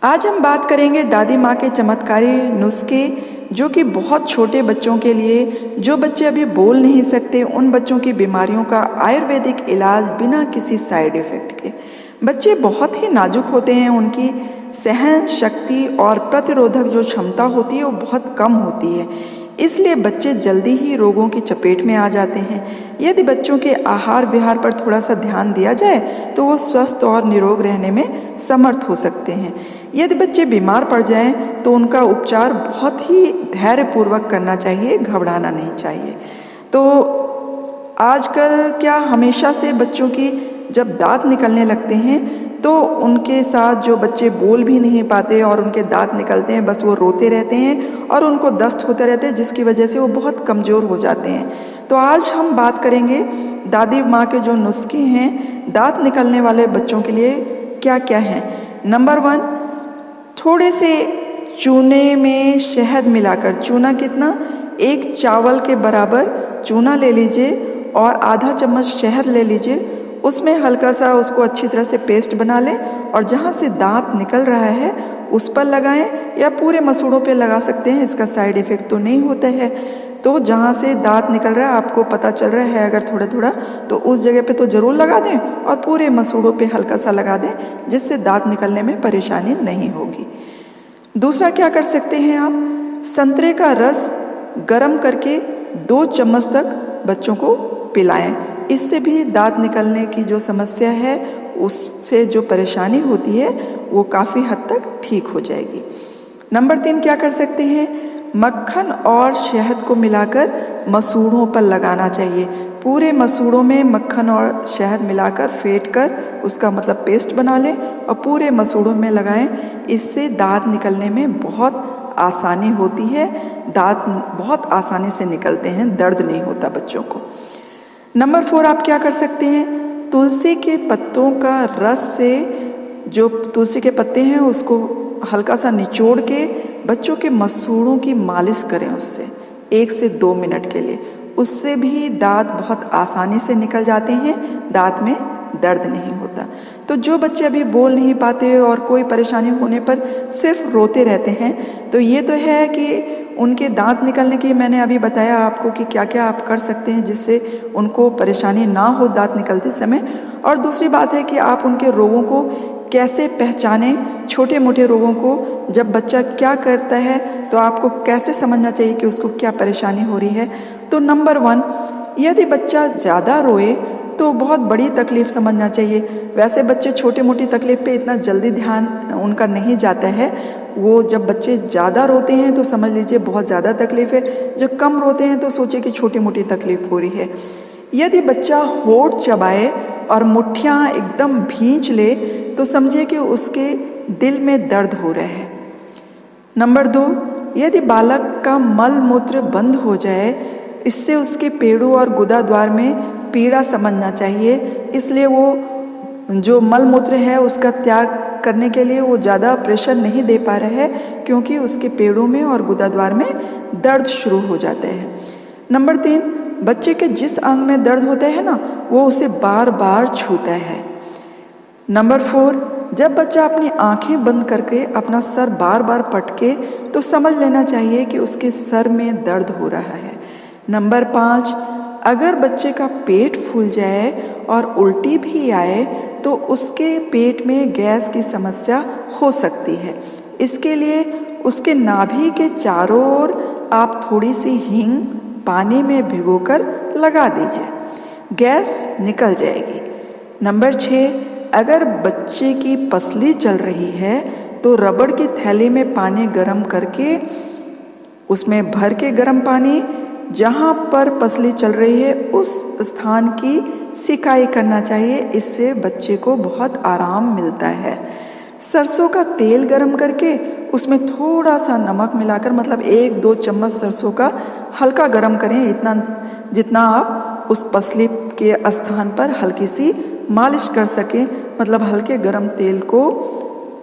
आज हम बात करेंगे दादी माँ के चमत्कारी नुस्खे जो कि बहुत छोटे बच्चों के लिए, जो बच्चे अभी बोल नहीं सकते, उन बच्चों की बीमारियों का आयुर्वेदिक इलाज बिना किसी साइड इफ़ेक्ट के। बच्चे बहुत ही नाजुक होते हैं, उनकी सहन शक्ति और प्रतिरोधक जो क्षमता होती है वो बहुत कम होती है, इसलिए बच्चे जल्दी ही रोगों की चपेट में आ जाते हैं। यदि बच्चों के आहार विहार पर थोड़ा सा ध्यान दिया जाए तो वो स्वस्थ और निरोग रहने में समर्थ हो सकते हैं। यदि बच्चे बीमार पड़ जाएं तो उनका उपचार बहुत ही धैर्यपूर्वक करना चाहिए, घबराना नहीं चाहिए। तो आजकल क्या हमेशा से बच्चों की जब दांत निकलने लगते हैं तो उनके साथ जो बच्चे बोल भी नहीं पाते और उनके दांत निकलते हैं, बस वो रोते रहते हैं और उनको दस्त होते रहते हैं, जिसकी वजह से वो बहुत कमज़ोर हो जाते हैं। तो आज हम बात करेंगे दादी माँ के जो नुस्खे हैं दांत निकलने वाले बच्चों के लिए क्या क्या हैं। नंबर 1, थोड़े से चूने में शहद मिलाकर, चूना कितना, 1 चावल के बराबर चूना ले लीजिए और आधा चम्मच शहद ले लीजिए, उसमें हल्का सा उसको अच्छी तरह से पेस्ट बना लें और जहाँ से दांत निकल रहा है उस पर लगाएं या पूरे मसूड़ों पे लगा सकते हैं, इसका साइड इफ़ेक्ट तो नहीं होता है। तो जहाँ से दांत निकल रहा है आपको पता चल रहा है अगर थोड़ा थोड़ा, तो उस जगह पे तो ज़रूर लगा दें और पूरे मसूड़ों पे हल्का सा लगा दें, जिससे दांत निकलने में परेशानी नहीं होगी। दूसरा क्या कर सकते हैं आप, संतरे का रस गर्म करके 2 चम्मच तक बच्चों को पिलाएं। इससे भी दांत निकलने की जो समस्या है, उससे जो परेशानी होती है वो काफ़ी हद तक ठीक हो जाएगी। नंबर 3 क्या कर सकते हैं, मक्खन और शहद को मिलाकर मसूड़ों पर लगाना चाहिए। पूरे मसूड़ों में मक्खन और शहद मिलाकर फेंट कर उसका मतलब पेस्ट बना लें और पूरे मसूड़ों में लगाएं। इससे दांत निकलने में बहुत आसानी होती है, दांत बहुत आसानी से निकलते हैं, दर्द नहीं होता बच्चों को। नंबर 4 आप क्या कर सकते हैं, तुलसी के पत्तों का रस से, जो तुलसी के पत्ते हैं उसको हल्का सा निचोड़ के बच्चों के मसूड़ों की मालिश करें उससे 1 से 2 मिनट के लिए। उससे भी दांत बहुत आसानी से निकल जाते हैं, दांत में दर्द नहीं होता। तो जो बच्चे अभी बोल नहीं पाते और कोई परेशानी होने पर सिर्फ रोते रहते हैं, तो ये तो है कि उनके दांत निकलने की मैंने अभी बताया आपको कि क्या क्या आप कर सकते हैं जिससे उनको परेशानी ना हो दांत निकलते समय। और दूसरी बात है कि आप उनके रोगों को कैसे पहचानें, छोटे मोटे रोगों को। जब बच्चा क्या करता है तो आपको कैसे समझना चाहिए कि उसको क्या परेशानी हो रही है। तो नंबर 1, यदि बच्चा ज़्यादा रोए तो बहुत बड़ी तकलीफ़ समझना चाहिए। वैसे बच्चे छोटे मोटी तकलीफ़ पे इतना जल्दी ध्यान उनका नहीं जाता है, वो जब बच्चे ज़्यादा रोते हैं तो समझ लीजिए बहुत ज़्यादा तकलीफ़ है, जो कम रोते हैं तो सोचिए कि छोटी मोटी तकलीफ़ हो रही है। यदि बच्चा होंठ चबाए और मुट्ठियाँ एकदम भींच ले तो समझिए कि उसके दिल में दर्द हो रहा है। नंबर 2, यदि बालक का मल मूत्र बंद हो जाए, इससे उसके पेड़ों और गुदा द्वार में पीड़ा समझना चाहिए, इसलिए वो जो मल मूत्र है उसका त्याग करने के लिए वो ज़्यादा प्रेशर नहीं दे पा रहा है, क्योंकि उसके पेड़ों में और गुदा द्वार में दर्द शुरू हो जाते हैं। नंबर 3, बच्चे के जिस अंग में दर्द होता है ना, वो उसे बार बार छूता है। नंबर 4, जब बच्चा अपनी आंखें बंद करके अपना सर बार बार पटके तो समझ लेना चाहिए कि उसके सर में दर्द हो रहा है। नंबर 5, अगर बच्चे का पेट फूल जाए और उल्टी भी आए तो उसके पेट में गैस की समस्या हो सकती है। इसके लिए उसके नाभि के चारों ओर आप थोड़ी सी हींग पानी में भिगोकर लगा दीजिए, गैस निकल जाएगी। नंबर 6, अगर बच्चे की पसली चल रही है तो रबड़ की थैली में पानी गर्म करके उसमें भर के गर्म पानी जहाँ पर पसली चल रही है उस स्थान की सिकाई करना चाहिए, इससे बच्चे को बहुत आराम मिलता है। सरसों का तेल गरम करके उसमें थोड़ा सा नमक मिलाकर, मतलब 1-2 चम्मच सरसों का हल्का गरम करें, इतना जितना आप उस पसली के स्थान पर हल्की सी मालिश कर सकें। मतलब हल्के गरम तेल को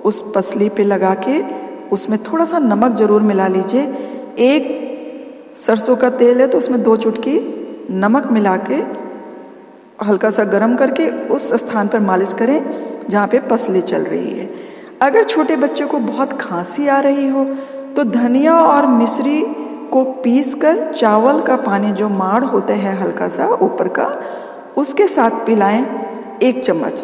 उस पसली पे लगा के उसमें थोड़ा सा नमक ज़रूर मिला लीजिए। 1 सरसों का तेल है तो उसमें 2 चुटकी नमक मिला के हल्का सा गरम करके उस स्थान पर मालिश करें जहाँ पे पसली चल रही है। अगर छोटे बच्चे को बहुत खांसी आ रही हो तो धनिया और मिश्री को पीसकर चावल का पानी जो माड़ होता है हल्का सा ऊपर का, उसके साथ पिलाएं 1 चम्मच।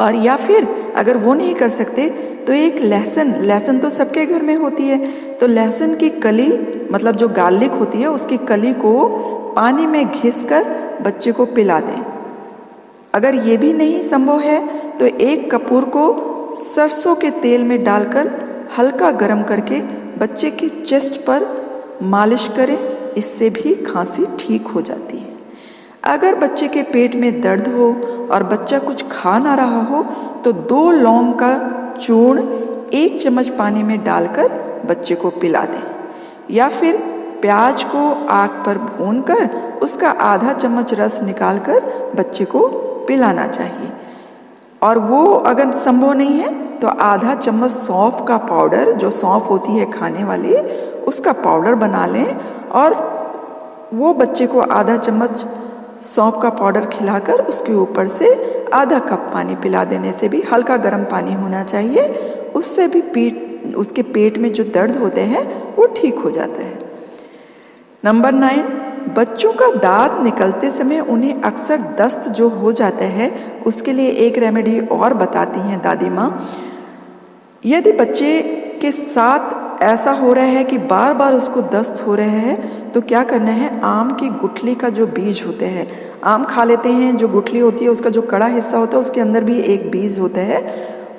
और या फिर अगर वो नहीं कर सकते तो एक लहसुन तो सबके घर में होती है, तो लहसुन की कली मतलब जो गार्लिक होती है उसकी कली को पानी में घिसकर बच्चे को पिला दें। अगर ये भी नहीं संभव है तो 1 कपूर को सरसों के तेल में डालकर हल्का गर्म करके बच्चे की चेस्ट पर मालिश करें, इससे भी खांसी ठीक हो जाती है। अगर बच्चे के पेट में दर्द हो और बच्चा कुछ खा ना रहा हो तो 2 लौंग का चूर्ण 1 चम्मच पानी में डालकर बच्चे को पिला दें। या फिर प्याज को आग पर भूनकर उसका आधा चम्मच रस निकालकर बच्चे को पिलाना चाहिए। और वो अगर संभव नहीं है तो आधा चम्मच सौंफ का पाउडर, जो सौंफ होती है खाने वाली, उसका पाउडर बना लें और वो बच्चे को आधा चम्मच सौंफ का पाउडर खिलाकर उसके ऊपर से आधा कप पानी पिला देने से भी, हल्का गर्म पानी होना चाहिए, उससे भी उसके पेट में जो दर्द होते हैं वो ठीक हो जाता है। नंबर 9, बच्चों का दांत निकलते समय उन्हें अक्सर दस्त जो हो जाता है उसके लिए एक रेमेडी और बताती हैं दादी माँ। यदि बच्चे के साथ ऐसा हो रहा है कि बार बार उसको दस्त हो रहे हैं तो क्या करना है, आम की गुठली का जो बीज होते हैं, आम खा लेते हैं, जो गुठली होती है उसका जो कड़ा हिस्सा होता है उसके अंदर भी एक बीज होता है,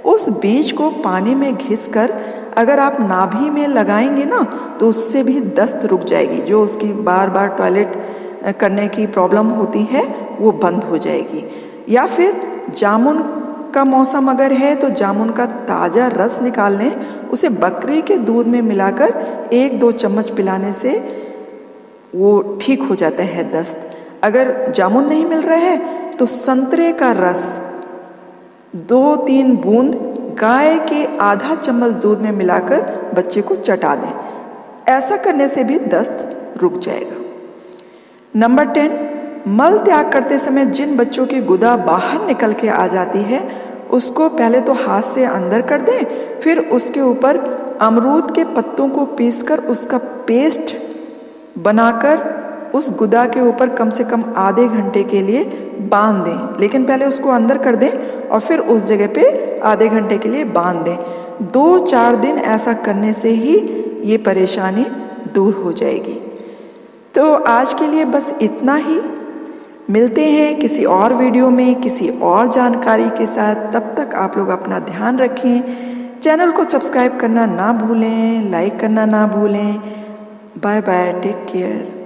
उस बीज को पानी में घिसकर अगर आप नाभि में लगाएंगे ना तो उससे भी दस्त रुक जाएगी। जो उसकी बार बार टॉयलेट करने की प्रॉब्लम होती है वो बंद हो जाएगी। या फिर जामुन का मौसम अगर है तो जामुन का ताज़ा रस निकाल लें, उसे बकरी के दूध में मिलाकर 1-2 चम्मच पिलाने से वो ठीक हो जाता है दस्त। अगर जामुन नहीं मिल रहा है तो संतरे का रस 2-3 बूंद गाय के आधा चम्मच दूध में मिलाकर बच्चे को चटा दें, ऐसा करने से भी दस्त रुक जाएगा। नंबर 10, मल त्याग करते समय जिन बच्चों की गुदा बाहर निकल के आ जाती है उसको पहले तो हाथ से अंदर कर दें, फिर उसके ऊपर अमरूद के पत्तों को पीसकर उसका पेस्ट बनाकर उस गुदा के ऊपर कम से कम आधे घंटे के लिए बांध दें। लेकिन पहले उसको अंदर कर दें और फिर उस जगह पे आधे घंटे के लिए बांध दें। 2-4 दिन ऐसा करने से ही ये परेशानी दूर हो जाएगी। तो आज के लिए बस इतना ही। मिलते हैं किसी और वीडियो में किसी और जानकारी के साथ। तब तक आप लोग अपना ध्यान रखें, चैनल को सब्सक्राइब करना ना भूलें, लाइक करना ना भूलें। Bye bye, take care.